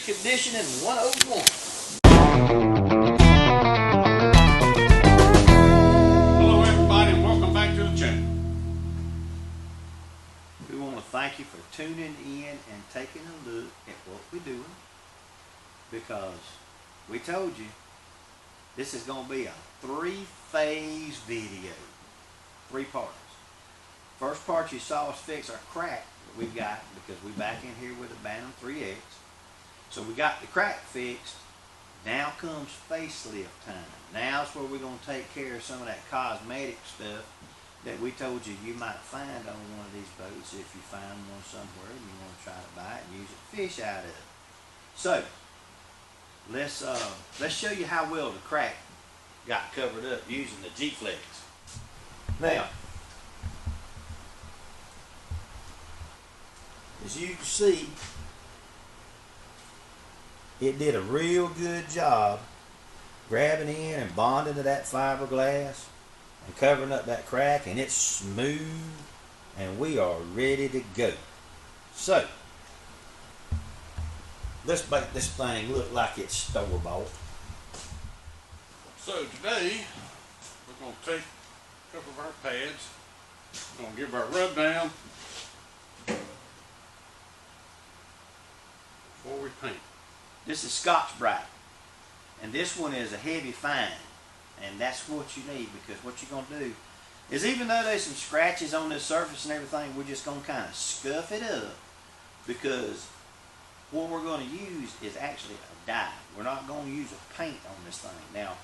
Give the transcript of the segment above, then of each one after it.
Conditioning 101. Hello everybody and welcome back to the channel. We want to thank you for tuning in and taking a look at what we're doing, because we told you this is going to be a three-phase video, 3 parts. First part you saw us fix our crack that we've got, because we're back in here with a Bantam 3X. So we got the crack fixed. Now comes facelift time. Now is where we're going to take care of some of that cosmetic stuff that we told you you might find on one of these boats if you find one somewhere and you want to try to buy it and use it to fish out of it. So let's show you how well the crack got covered up using the G-Flex. Now, as you can see, it did a real good job grabbing in and bonding to that fiberglass and covering up that crack, and it's smooth and we are ready to go. So let's make this thing look like it's store-bought. So today we're going to take a couple of our pads, we're going to give our rub down before we paint. This is Scotch-Brite, and this one is a heavy fine, and that's what you need, because what you're going to do is, even though there's some scratches on this surface and everything, we're just going to kind of scuff it up, because what we're going to use is actually a dye. We're not going to use a paint on this thing. Now,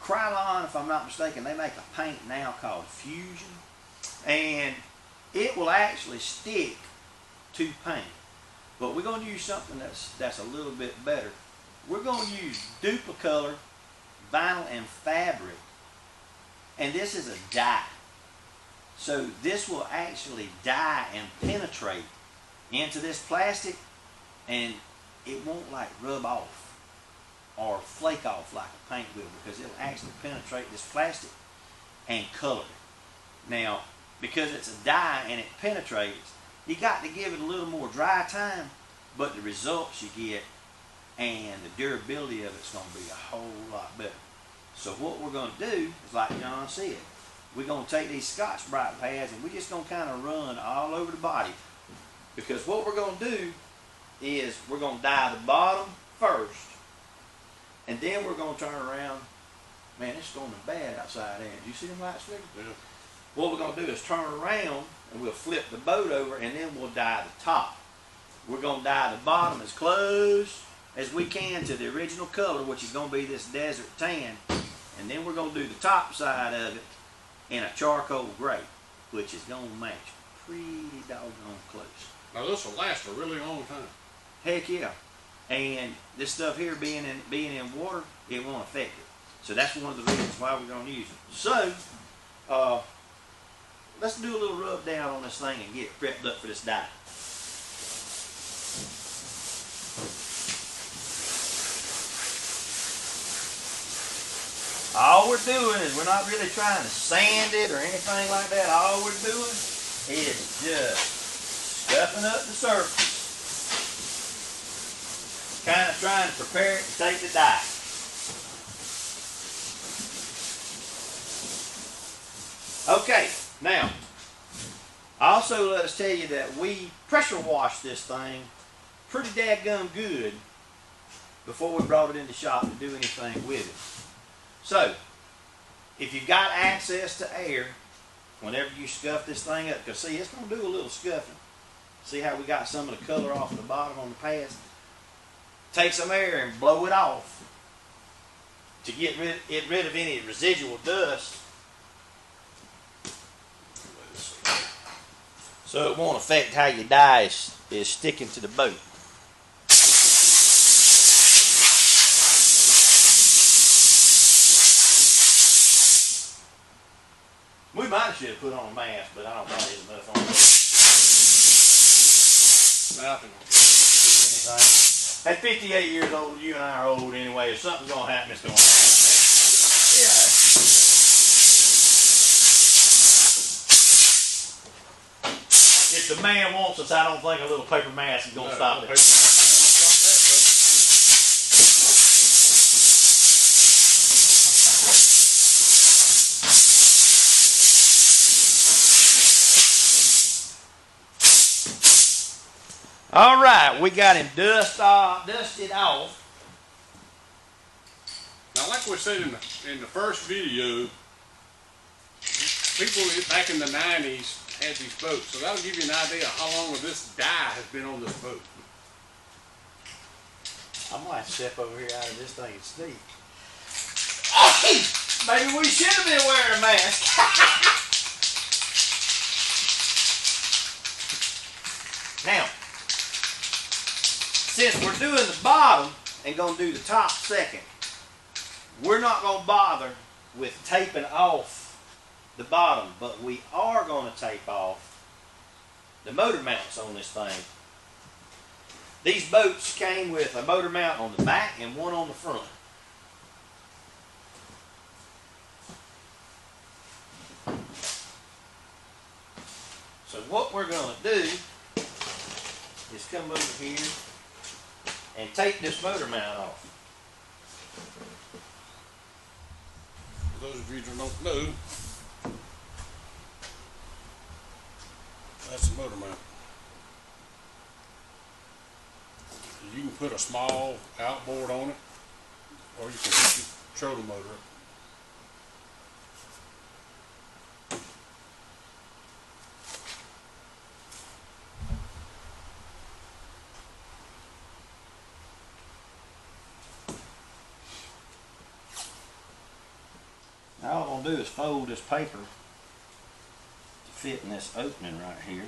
Krylon, if I'm not mistaken, they make a paint now called Fusion, and it will actually stick to paint. But we're going to use something that's a little bit better. We're going to use Duplicolor vinyl and fabric, and this is a dye. So this will actually dye and penetrate into this plastic, and it won't like rub off or flake off like a paint will, because it'll actually penetrate this plastic and color it. Now, because it's a dye and it penetrates, you got to give it a little more dry time, but the results you get and the durability of it's going to be a whole lot better. So what we're going to do is, like John said, we're going to take these Scotch-Brite pads and we're just going to kind of run all over the body, because what we're going to do is we're going to dye the bottom first, and then we're going to turn around. Man, it's storming bad outside there. Did you see them lights flicker? Yeah. What we're going to do is turn around and we'll flip the boat over, and then we'll dye the top. We're going to dye the bottom as close as we can to the original color, which is going to be this desert tan, and then we're going to do the top side of it in a charcoal gray, which is going to match pretty doggone close. Now this will last a really long time. Heck yeah. And this stuff here being in water, it won't affect it. So that's one of the reasons why we're going to use it. So let's do a little rub down on this thing and get it prepped up for this dye. All we're doing is, we're not really trying to sand it or anything like that. All we're doing is just scuffing up the surface, kind of trying to prepare it to take the dye. Okay, now, also let us tell you that we pressure washed this thing pretty dadgum good before we brought it in the shop to do anything with it. So, if you've got access to air, whenever you scuff this thing up, because see, it's going to do a little scuffing. See how we got some of the color off the bottom on the pads? Take some air and blow it off to get rid of any residual dust, so it won't affect how your dye is sticking to the boat. We might should have put on a mask, but I don't think there's enough on there. Nothing. At 58 years old, you and I are old anyway. If something's going to happen, it's going to happen. If the man wants us, I don't think a little paper mask is going to stop it. All right, we got him dusted off. Now, like we said in the first video, people back in the 90s had these boats, so that'll give you an idea of how long this dye has been on this boat. I might step over here out of this thing and sneak. Maybe we should have been wearing a mask. Now, since we're doing the bottom and going to do the top second, we're not going to bother with taping off the bottom, but we are going to tape off the motor mounts on this thing. These boats came with a motor mount on the back and one on the front. So what we're going to do is come over here and take this motor mount off. For those of you that don't know, that's the motor mount. You can put a small outboard on it, or you can hook your trolling motor up. Now all I'm going to do is fold this paper to fit in this opening right here.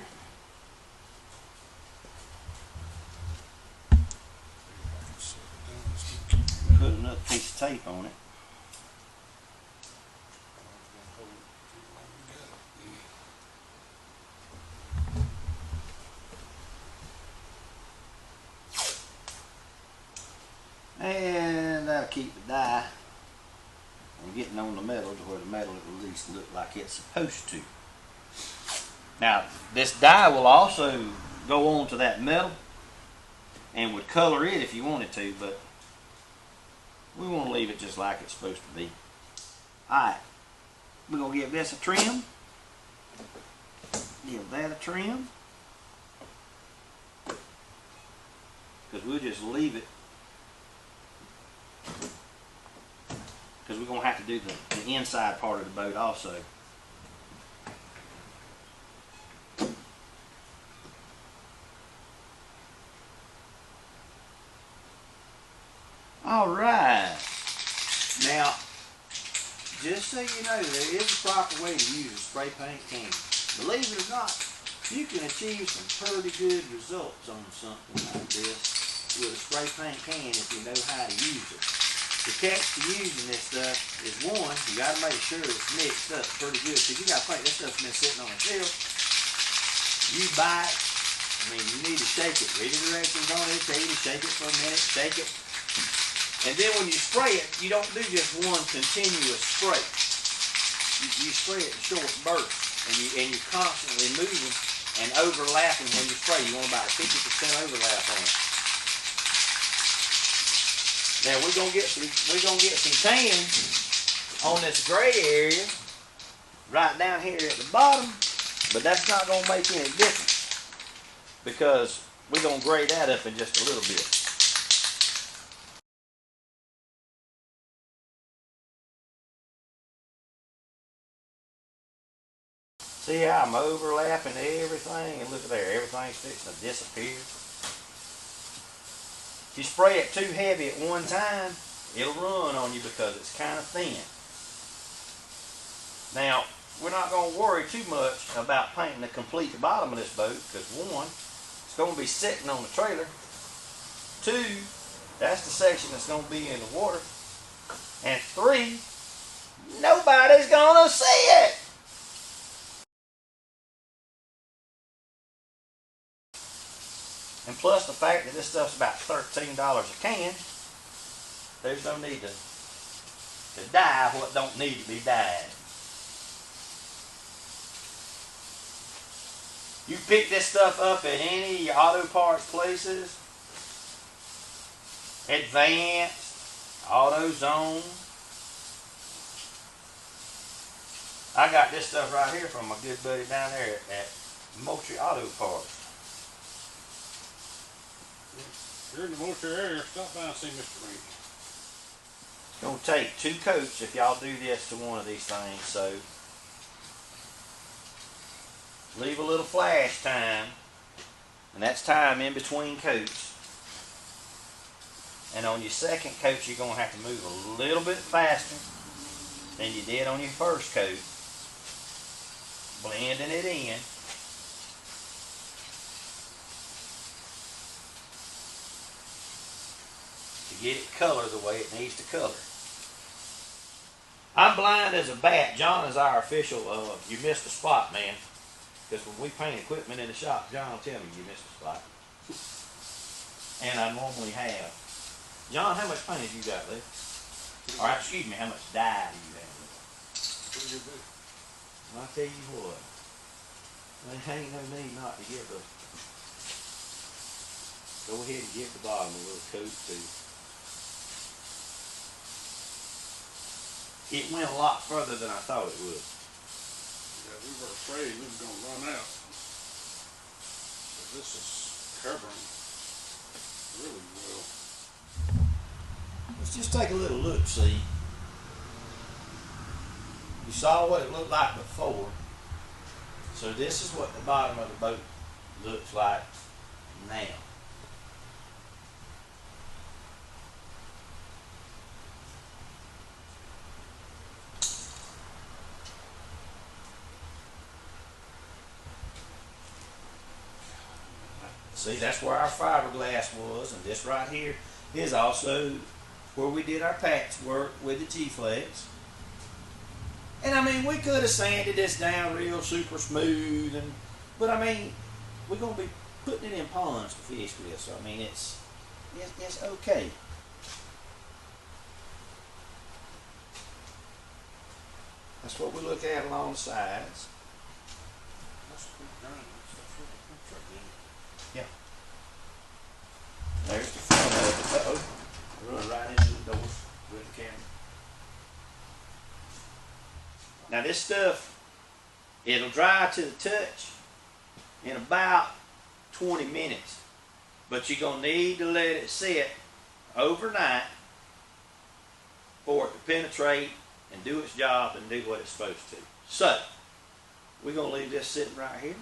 Put another piece of tape on it. And that'll keep the dye from getting on the metal to where the metal at least look like it's supposed to. Now, this dye will also go on to that metal and would color it if you wanted to, but we want to leave it just like it's supposed to be. Alright, we're going to give this a trim. Give that a trim. Because we'll just leave it. Because we're going to have to do the inside part of the boat also. Alright. Now, just so you know, there is a proper way to use a spray paint can. Believe it or not, you can achieve some pretty good results on something like this with a spray paint can if you know how to use it. The catch to using this stuff is, one, you got to make sure it's mixed up pretty good, because you got to think this stuff's been sitting on a shelf. You buy it, I mean, you need to shake it. Read the directions on it, tell you to shake it for a minute, shake it. And then when you spray it, you don't do just one continuous spray. You spray it in short bursts, and you're constantly moving and overlapping when you spray. You want about a 50% overlap on it. Now we're gonna get some tan on this gray area right down here at the bottom, but that's not gonna make any difference because we're gonna gray that up in just a little bit. See how I'm overlapping everything, and look at there, everything's fixing to disappear. If you spray it too heavy at one time, it'll run on you because it's kind of thin. Now, we're not going to worry too much about painting the complete bottom of this boat because, one, it's going to be sitting on the trailer. Two, that's the section that's going to be in the water. And three, nobody's going to see it. And plus the fact that this stuff's about $13 a can, there's no need to dye what don't need to be dyed. You pick this stuff up at any auto parts places, Advanced, AutoZone. I got this stuff right here from my good buddy down there at Moultrie Auto Parts. If you're in the Wilshire area, stop by and see Mr. Rankin. It's going to take 2 coats if y'all do this to one of these things. So leave a little flash time, and that's time in between coats. And on your second coat, you're going to have to move a little bit faster than you did on your first coat, blending it in. To get it colored the way it needs to color. I'm blind as a bat. John is our official, you missed a spot, man. Because when we paint equipment in the shop, John will tell me you missed a spot. And I normally have. John, how much paint have you got left? Or excuse me, how much dye do you have left? Well, I'll tell you what. There ain't no need not to give the... Go ahead and give the bottom a little coat too. It went a lot further than I thought it would. Yeah, we were afraid we was going to run out. But this is covering really well. Let's just take a little look, see. You saw what it looked like before. So this is what the bottom of the boat looks like now. See, that's where our fiberglass was, and this right here is also where we did our patchwork with the G-Flex. And I mean, we could have sanded this down real super smooth, but I mean, we're gonna be putting it in ponds to fish with, so I mean, it's okay. That's what we look at along the sides. That's pretty done. That's really good. Yeah. There's the front of it. Uh-oh. Run right into the door with the camera. Now this stuff, it'll dry to the touch in about 20 minutes. But you're going to need to let it sit overnight for it to penetrate and do its job and do what it's supposed to. So, we're going to leave this sitting right here.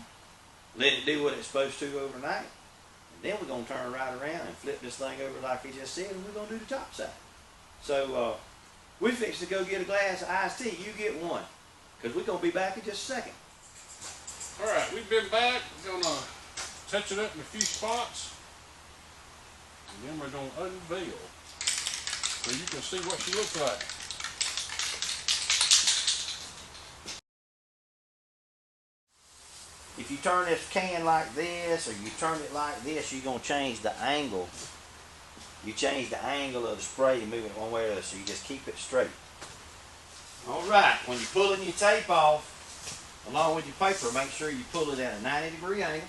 Let it do what it's supposed to overnight. And then we're going to turn right around and flip this thing over like he just said, and we're going to do the top side. So, we fixed to go get a glass of iced tea. You get one. Because we're going to be back in just a second. Alright, we've been back. We're going to touch it up in a few spots. And then we're going to unveil so you can see what she looks like. If you turn this can like this, or you turn it like this, you're going to change the angle. You change the angle of the spray, you move it one way or the other, so you just keep it straight. Alright, when you're pulling your tape off, along with your paper, make sure you pull it at a 90-degree angle.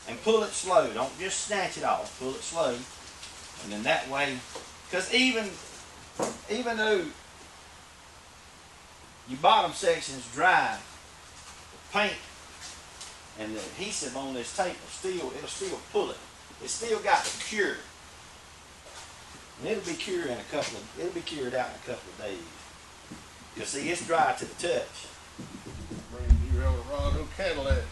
And pull it slow. Don't just snatch it off. Pull it slow. And then that way, because even though your bottom section is dry, the paint and the adhesive on this tape it'll still pull it. It's still got to cure. And it'll be cured out in a couple of days. Because see, it's dry to the touch. Brand new Eldorado Cadillac.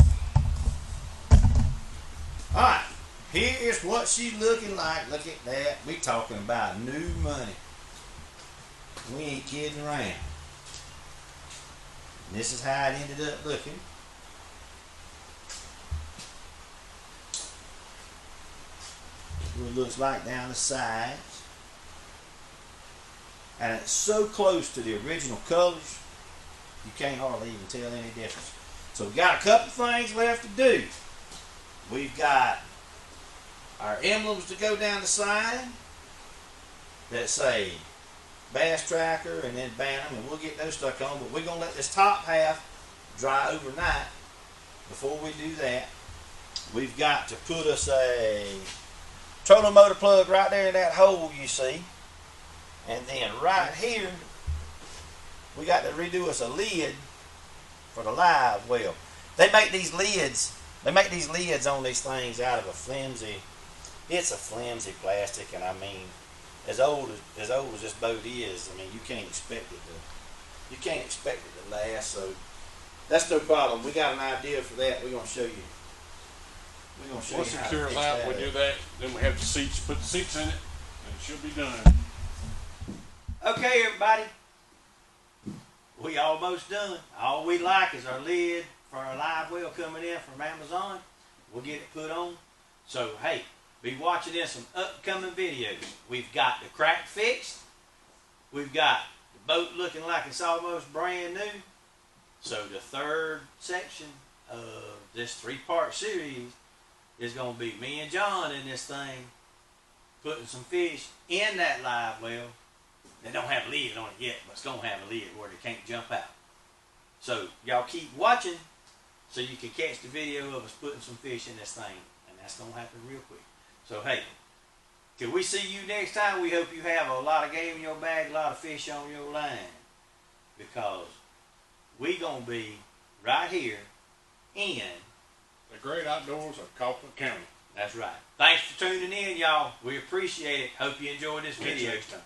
Alright, here is what she's looking like. Look at that. We talking about new money. We ain't kidding around. And this is how it ended up looking. What it looks like down the sides. And it's so close to the original colors, you can't hardly even tell any difference. So we've got a couple things left to do. We've got our emblems to go down the side that say Bass Tracker and then Bantam, and we'll get those stuck on, but we're going to let this top half dry overnight. Before we do that, we've got to put us a trolling motor plug right there in that hole you see. And then right here, we got to redo us a lid for the live well. They make these lids They make these lids on these things out of a flimsy. It's a flimsy plastic, and I mean, as old as this boat is, I mean, you can't expect it to last. So that's no problem. We got an idea for that. We're gonna show you. Once it cures out, we do that. Then we have the seats. Put the seats in it, and it should be done. Okay, everybody. We almost done. All we like is our lid for our live well coming in from Amazon. We'll get it put on. So, hey, be watching in some upcoming videos. We've got the crack fixed. We've got the boat looking like it's almost brand new. So the third section of this 3-part series is going to be me and John in this thing putting some fish in that live well. They don't have a lid on it yet, but it's going to have a lid where they can't jump out. So y'all keep watching so you can catch the video of us putting some fish in this thing. And that's going to happen real quick. So hey, till we see you next time, we hope you have a lot of game in your bag, a lot of fish on your line. Because we going to be right here in the great outdoors of Colquitt County. That's right. Thanks for tuning in, y'all. We appreciate it. Hope you enjoyed this video. Next time.